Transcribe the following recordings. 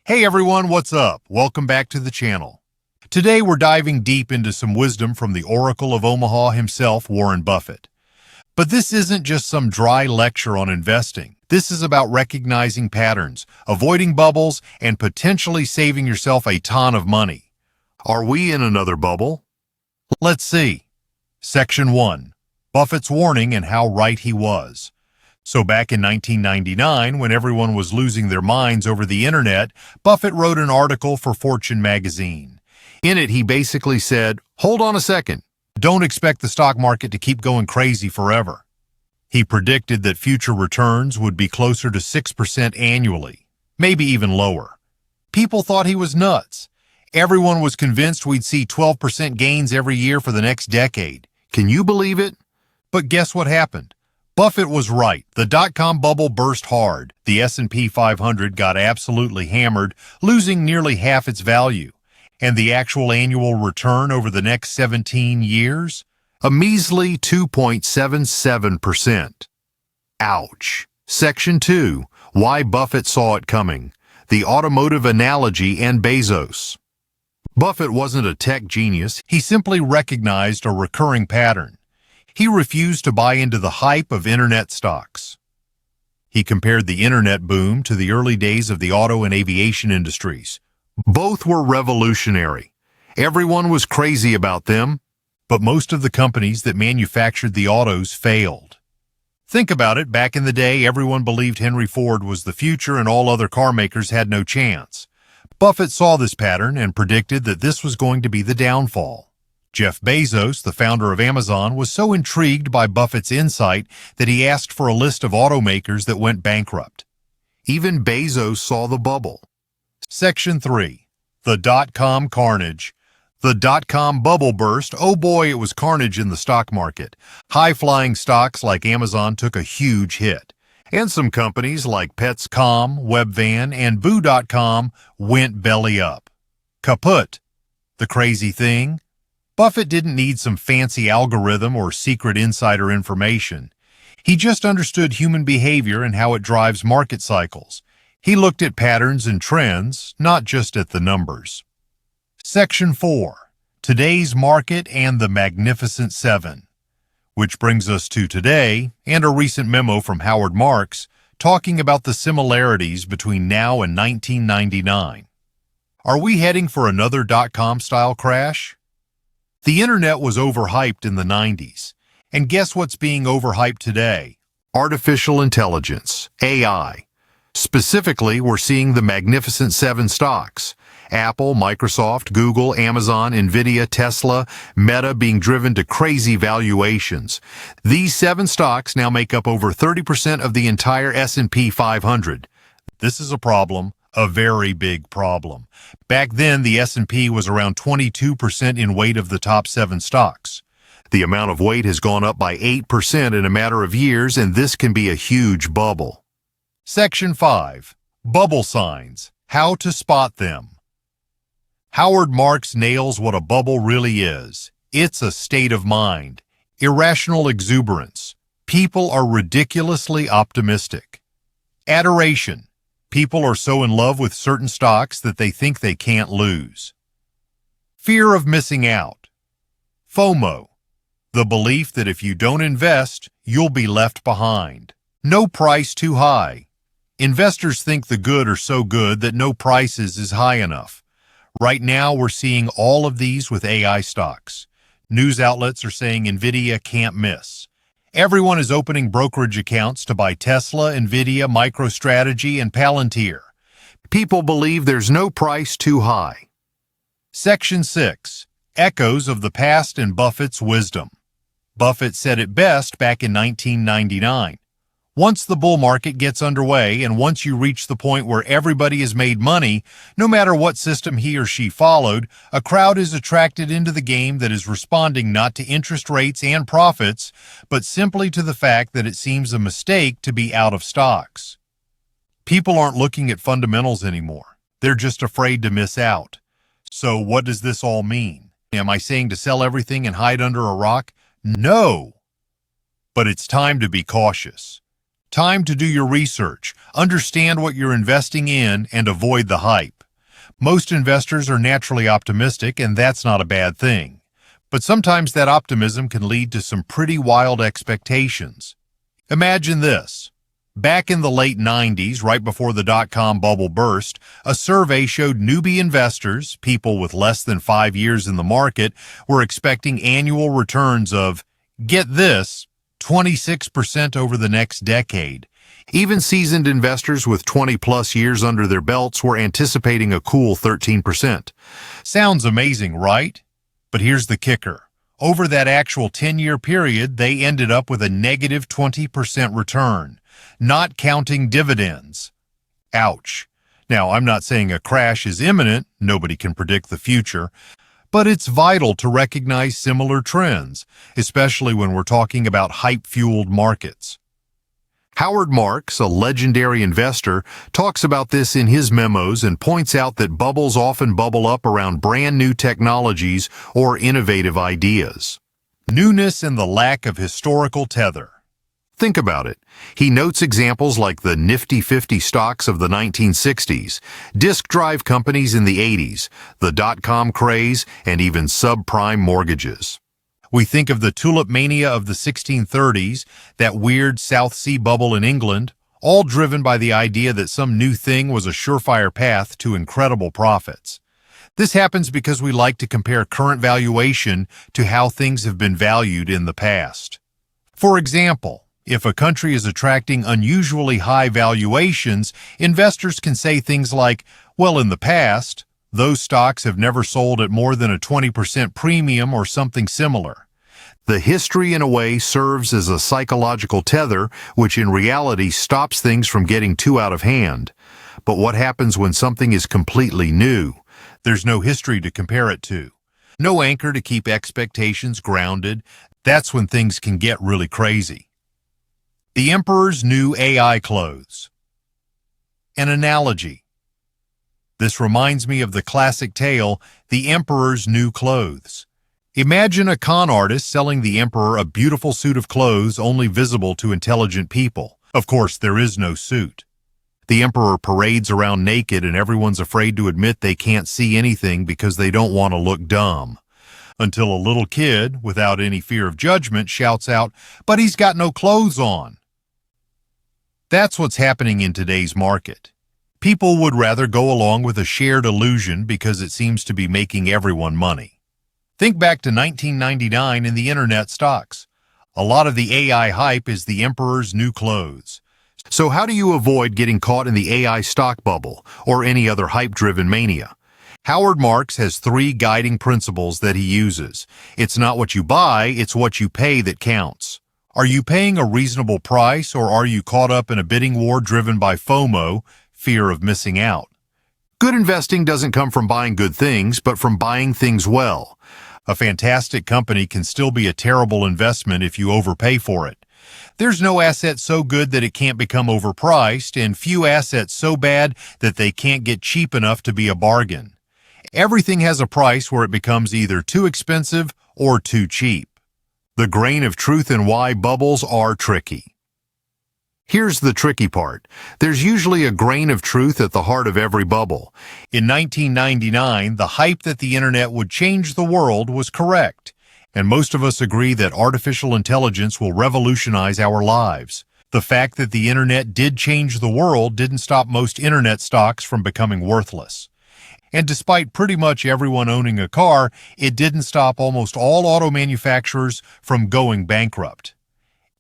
Hey everyone, what's up? Welcome back to the channel. Today we're diving deep into some wisdom from the Oracle of Omaha himself, Warren Buffett. But this isn't just some dry lecture on investing. This is about recognizing patterns, avoiding bubbles, and potentially saving yourself a ton of money. Are we in another bubble? Let's see. Section 1. Buffett's warning and how right he was. So back in 1999, when everyone was losing their minds over the internet, Buffett wrote an article for Fortune magazine. In it, he basically said, hold on a second. Don't expect the stock market to keep going crazy forever. He predicted that future returns would be closer to 6% annually, maybe even lower. People thought he was nuts. Everyone was convinced we'd see 12% gains every year for the next decade. Can you believe it? But guess what happened? Buffett was right. The dot-com bubble burst hard. The S&P 500 got absolutely hammered, losing nearly half its value. And the actual annual return over the next 17 years? A measly 2.77%. Ouch. Section 2. Why Buffett Saw It Coming. The Automotive Analogy and Bezos. Buffett wasn't a tech genius. He simply recognized a recurring pattern. He refused to buy into the hype of internet stocks. He compared the internet boom to the early days of the auto and aviation industries. Both were revolutionary. Everyone was crazy about them, but most of the companies that manufactured the autos failed. Think about it, back in the day, everyone believed Henry Ford was the future and all other car makers had no chance. Buffett saw this pattern and predicted that this was going to be the downfall. Jeff Bezos, the founder of Amazon, was so intrigued by Buffett's insight that he asked for a list of automakers that went bankrupt. Even Bezos saw the bubble. Section 3. The dot-com carnage. The dot-com bubble burst. Oh boy, it was carnage in the stock market. High-flying stocks like Amazon took a huge hit. And some companies like Pets.com, Webvan, and Boo.com went belly up. Kaput. The crazy thing? Buffett didn't need some fancy algorithm or secret insider information. He just understood human behavior and how it drives market cycles. He looked at patterns and trends, not just at the numbers. Section 4. Today's Market and the Magnificent Seven. Which brings us to today and a recent memo from Howard Marks talking about the similarities between now and 1999. Are we heading for another dot-com style crash? The internet was overhyped in the 90s. And guess what's being overhyped today? Artificial intelligence, AI. Specifically, we're seeing the Magnificent Seven stocks. Apple, Microsoft, Google, Amazon, Nvidia, Tesla, Meta being driven to crazy valuations. These 7 stocks now make up over 30% of the entire S&P 500. This is a problem. A very big problem. Back then, the S&P was around 22% in weight of the top 7 stocks. The amount of weight has gone up by 8% in a matter of years, and this can be a huge bubble. Section 5. Bubble Signs. How to Spot Them. Howard Marks nails what a bubble really is. It's a state of mind. Irrational exuberance. People are ridiculously optimistic. Adoration. People are so in love with certain stocks that they think they can't lose. Fear of missing out. FOMO. The belief that if you don't invest, you'll be left behind. No price too high. Investors think the good are so good that no price is high enough. Right now, we're seeing all of these with AI stocks. News outlets are saying Nvidia can't miss. Everyone is opening brokerage accounts to buy Tesla, Nvidia, MicroStrategy, and Palantir. People believe there's no price too high. Section 6. Echoes of the Past and Buffett's Wisdom. Buffett said it best back in 1999. Once the bull market gets underway and once you reach the point where everybody has made money, no matter what system he or she followed, a crowd is attracted into the game that is responding not to interest rates and profits, but simply to the fact that it seems a mistake to be out of stocks. People aren't looking at fundamentals anymore. They're just afraid to miss out. So what does this all mean? Am I saying to sell everything and hide under a rock? No. But it's time to be cautious. Time to do your research, understand what you're investing in, and avoid the hype. Most investors are naturally optimistic, and that's not a bad thing. But sometimes that optimism can lead to some pretty wild expectations. Imagine this. Back in the late 90s, right before the dot-com bubble burst, a survey showed newbie investors, people with less than 5 years in the market, were expecting annual returns of, get this, 26% over the next decade. Even seasoned investors with 20-plus years under their belts were anticipating a cool 13%. Sounds amazing, right? But here's the kicker. Over that actual 10-year period, they ended up with a negative 20% return, not counting dividends. Ouch. Now, I'm not saying a crash is imminent, nobody can predict the future, but it's vital to recognize similar trends, especially when we're talking about hype-fueled markets. Howard Marks, a legendary investor, talks about this in his memos and points out that bubbles often bubble up around brand new technologies or innovative ideas. Newness and the lack of historical tether. Think about it. He notes examples like the Nifty 50 stocks of the 1960s, disk drive companies in the 80s, the dot-com craze, and even subprime mortgages. We think of the tulip mania of the 1630s, that weird South Sea bubble in England, all driven by the idea that some new thing was a surefire path to incredible profits. This happens because we like to compare current valuation to how things have been valued in the past. For example, if a country is attracting unusually high valuations, investors can say things like, well, in the past, those stocks have never sold at more than a 20% premium or something similar. The history, in a way, serves as a psychological tether, which in reality stops things from getting too out of hand. But what happens when something is completely new? There's no history to compare it to. No anchor to keep expectations grounded. That's when things can get really crazy. The Emperor's New AI Clothes. An analogy. This reminds me of the classic tale, The Emperor's New Clothes. Imagine a con artist selling the Emperor a beautiful suit of clothes only visible to intelligent people. Of course, there is no suit. The Emperor parades around naked and everyone's afraid to admit they can't see anything because they don't want to look dumb. Until a little kid, without any fear of judgment, shouts out, "But he's got no clothes on." That's what's happening in today's market. People would rather go along with a shared illusion because it seems to be making everyone money. Think back to 1999 in the internet stocks. A lot of the AI hype is the Emperor's new clothes. So how do you avoid getting caught in the AI stock bubble or any other hype-driven mania? Howard Marks has 3 guiding principles that he uses. It's not what you buy, it's what you pay that counts. Are you paying a reasonable price, or are you caught up in a bidding war driven by FOMO, fear of missing out? Good investing doesn't come from buying good things, but from buying things well. A fantastic company can still be a terrible investment if you overpay for it. There's no asset so good that it can't become overpriced, and few assets so bad that they can't get cheap enough to be a bargain. Everything has a price where it becomes either too expensive or too cheap. The grain of truth and why bubbles are tricky. Here's the tricky part. There's usually a grain of truth at the heart of every bubble. In 1999, the hype that the internet would change the world was correct, and most of us agree that artificial intelligence will revolutionize our lives. The fact that the internet did change the world didn't stop most internet stocks from becoming worthless. And despite pretty much everyone owning a car, it didn't stop almost all auto manufacturers from going bankrupt.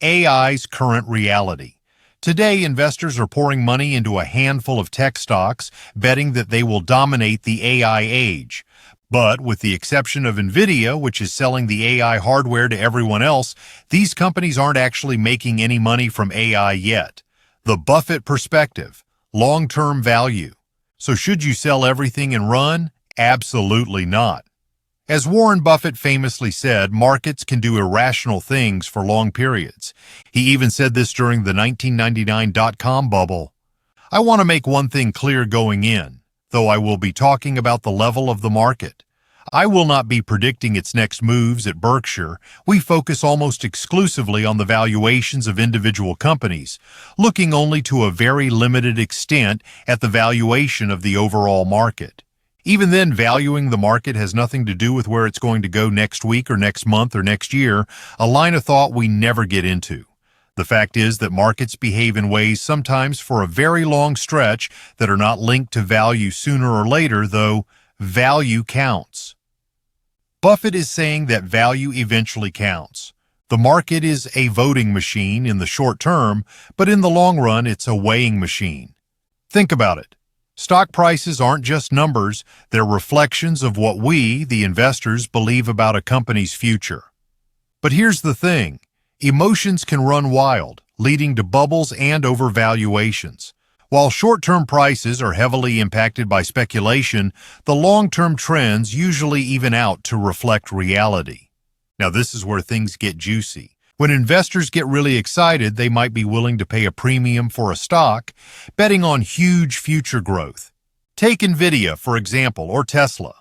AI's current reality. Today, investors are pouring money into a handful of tech stocks, betting that they will dominate the AI age. But with the exception of NVIDIA, which is selling the AI hardware to everyone else, these companies aren't actually making any money from AI yet. The Buffett perspective, long-term value. So should you sell everything and run? Absolutely not. As Warren Buffett famously said, markets can do irrational things for long periods. He even said this during the 1999 dot-com bubble. I want to make one thing clear going in, though I will be talking about the level of the market. I will not be predicting its next moves at Berkshire. We focus almost exclusively on the valuations of individual companies, looking only to a very limited extent at the valuation of the overall market. Even then, valuing the market has nothing to do with where it's going to go next week or next month or next year, a line of thought we never get into. The fact is that markets behave in ways sometimes for a very long stretch that are not linked to value sooner or later, though value counts. Buffett is saying that value eventually counts. The market is a voting machine in the short term, but in the long run, it's a weighing machine. Think about it. Stock prices aren't just numbers, they're reflections of what we, the investors, believe about a company's future. But here's the thing. Emotions can run wild, leading to bubbles and overvaluations. While short-term prices are heavily impacted by speculation, the long-term trends usually even out to reflect reality. Now, this is where things get juicy. When investors get really excited, they might be willing to pay a premium for a stock, betting on huge future growth. Take Nvidia, for example, or Tesla.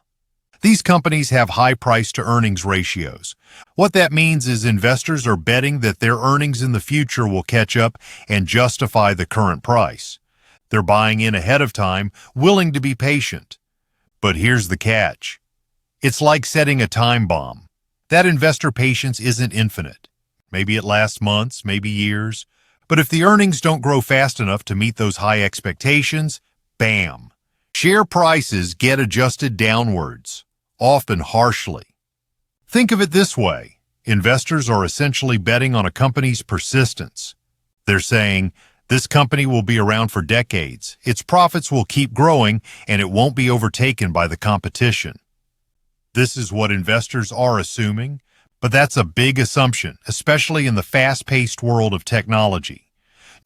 These companies have high price-to-earnings ratios. What that means is investors are betting that their earnings in the future will catch up and justify the current price. They're buying in ahead of time, willing to be patient. But here's the catch. It's like setting a time bomb. That investor patience isn't infinite. Maybe it lasts months, maybe years. But if the earnings don't grow fast enough to meet those high expectations, bam! Share prices get adjusted downwards, often harshly. Think of it this way. Investors are essentially betting on a company's persistence. They're saying, this company will be around for decades, its profits will keep growing, and it won't be overtaken by the competition. This is what investors are assuming, but that's a big assumption, especially in the fast-paced world of technology.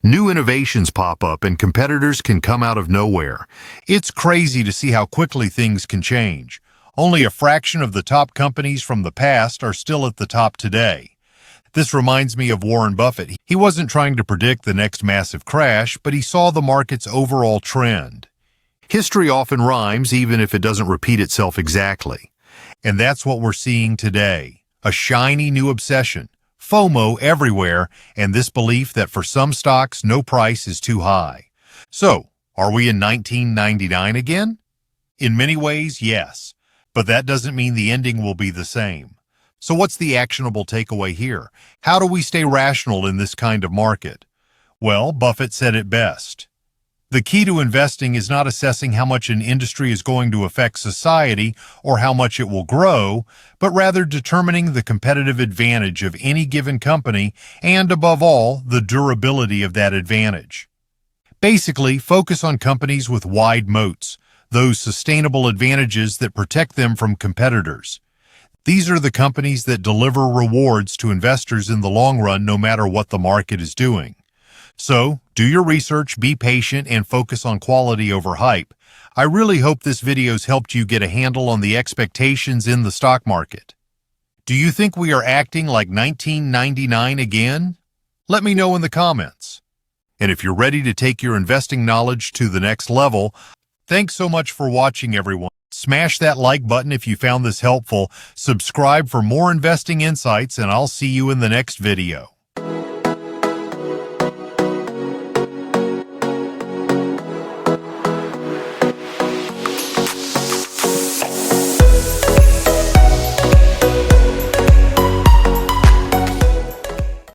New innovations pop up and competitors can come out of nowhere. It's crazy to see how quickly things can change. Only a fraction of the top companies from the past are still at the top today. This reminds me of Warren Buffett. He wasn't trying to predict the next massive crash, but he saw the market's overall trend. History often rhymes, even if it doesn't repeat itself exactly. And that's what we're seeing today. A shiny new obsession, FOMO everywhere, and this belief that for some stocks, no price is too high. So, are we in 1999 again? In many ways, yes. But that doesn't mean the ending will be the same. So what's the actionable takeaway here? How do we stay rational in this kind of market? Well, Buffett said it best. The key to investing is not assessing how much an industry is going to affect society or how much it will grow, but rather determining the competitive advantage of any given company and, above all, the durability of that advantage. Basically, focus on companies with wide moats, those sustainable advantages that protect them from competitors. These are the companies that deliver rewards to investors in the long run no matter what the market is doing. So, do your research, be patient, and focus on quality over hype. I really hope this video's helped you get a handle on the expectations in the stock market. Do you think we are acting like 1999 again? Let me know in the comments. And if you're ready to take your investing knowledge to the next level, thanks so much for watching, everyone. Smash that like button if you found this helpful, subscribe for more investing insights, and I'll see you in the next video.